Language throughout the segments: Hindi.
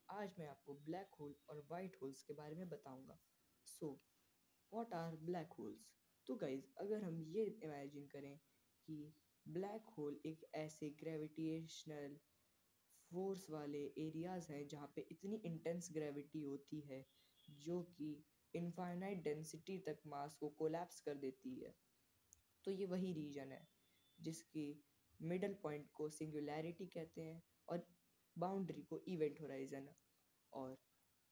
आज मैं आपको ब्लैक होल और वाइट होल्स के बारे में बताऊंगा। So what are black holes? तो गाइज, अगर हम ये इमेजिन करें कि ब्लैक होल एक ऐसे ग्रेविटेशनल फोर्स वाले एरियाज हैं जहाँ पे इतनी इंटेंस ग्रेविटी होती है जो कि इनफाइनाइट डेंसिटी तक मास को कोलैप्स कर देती है। तो ये वही रीजन है जिसकी मिडल पॉइंट को सिंगुलैरिटी कहते हैं और बाउंड्री को इवेंट होराइजन। और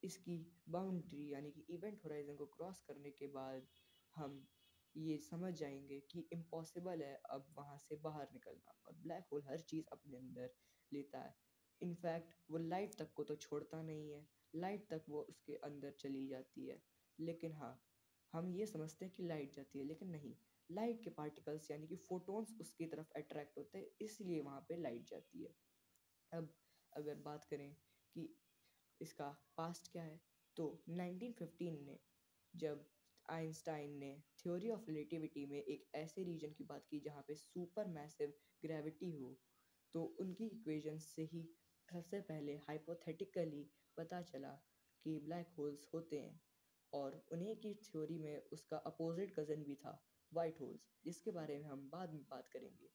इसकी बाउंड्री यानी कि इवेंट होराइजन को क्रॉस करने के बाद हम ये समझ जाएंगे कि इम्पॉसिबल है अब वहाँ से बाहर निकलना। और ब्लैक होल हर चीज़ अपने अंदर लेता है। इनफैक्ट वो लाइट तक को तो छोड़ता नहीं है, लाइट तक वो उसके अंदर चली जाती है। लेकिन हाँ, हम ये समझते हैं कि लाइट जाती है, लेकिन नहीं। लाइट के पार्टिकल्स यानी कि फोटॉन्स उसकी तरफ अट्रैक्ट होते हैं, इसलिए वहाँ पे लाइट जाती है। अब अगर बात करें कि इसका पास्ट क्या है, तो 1915 ने जब आइंस्टाइन ने थ्योरी ऑफ रिलेटिविटी में एक ऐसे रीजन की बात की जहाँ पे सुपर मैसिव ग्रेविटी हो, तो उनकी इक्वेशंस से ही सबसे पहले हाइपोथेटिकली पता चला कि ब्लैक होल्स होते हैं। और उन्हीं की थ्योरी में उसका अपोजिट कज़न भी था, वाइट होल्स, जिसके बारे में हम बाद में बात करेंगे।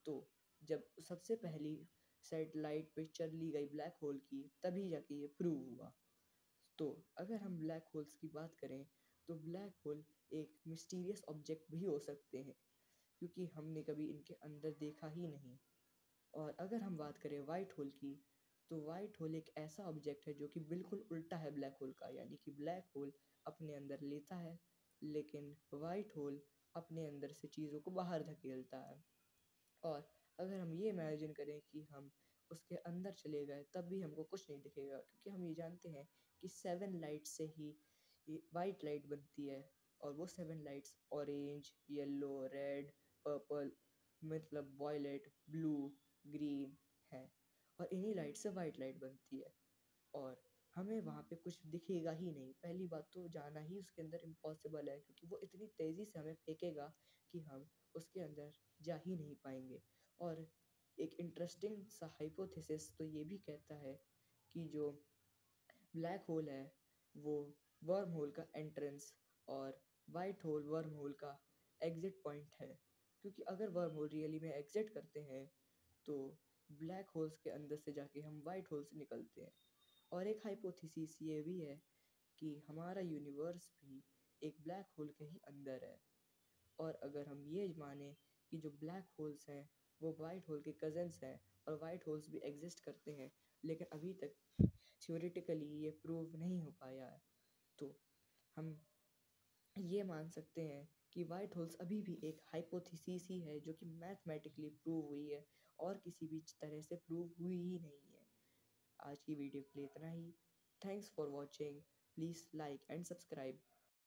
तो जब सबसे पहली सैटेलाइट पिक्चर ली गई ब्लैक होल की, तभी जाके ये प्रूव हुआ। तो अगर हम ब्लैक होल्स की बात करें, तो ब्लैक होल एक मिस्टीरियस ऑब्जेक्ट भी हो सकते हैं क्योंकि हमने कभी इनके अंदर देखा ही नहीं। और अगर हम बात करें वाइट होल की, तो वाइट होल एक ऐसा ऑब्जेक्ट है जो कि बिल्कुल उल्टा है ब्लैक होल का, यानी कि ब्लैक होल अपने अंदर लेता है लेकिन वाइट होल अपने अंदर से चीज़ों को बाहर धकेलता है। और अगर हम ये इमेजिन करें कि हम उसके अंदर चले गए तब भी हमको कुछ नहीं दिखेगा, क्योंकि हम ये जानते हैं कि 7 लाइट से ही वाइट लाइट बनती है। और वो 7 lights orange, yellow, red, purple, मतलब वॉयलेट, ब्लू, ग्रीन है। और इन्हीं लाइट से वाइट लाइट बनती है। और हमें वहाँ पे कुछ दिखेगा ही नहीं। पहली बात तो जाना ही उसके अंदर इम्पॉसिबल है, क्योंकि वो इतनी तेज़ी से हमें फेंकेगा कि हम उसके अंदर जा ही नहीं पाएंगे। और एक इंटरेस्टिंग सा हाइपोथेसिस तो ये भी कहता है कि जो ब्लैक होल है वो वर्म होल का एंट्रेंस और वाइट होल वर्म होल का एग्जिट पॉइंट है। क्योंकि अगर वर्म होल रियली में एग्जिट करते हैं तो ब्लैक होल्स के अंदर से जाके हम वाइट होल से निकलते हैं। और एक हाइपोथेसिस ये भी है कि हमारा यूनिवर्स भी एक ब्लैक होल के ही अंदर है। और अगर हम ये माने कि जो ब्लैक होल्स हैं वो वाइट होल के कज़न्स हैं और वाइट होल्स भी एग्जिस्ट करते हैं, लेकिन अभी तक थ्योरेटिकली ये प्रूव नहीं हो पाया है, तो हम ये मान सकते हैं कि वाइट होल्स अभी भी एक हाइपोथेसिस ही है जो कि मैथमेटिकली प्रूव हुई है और किसी भी तरह से प्रूव हुई ही नहीं है। आज की वीडियो के लिए इतना ही। Thanks for watching. Please like and subscribe.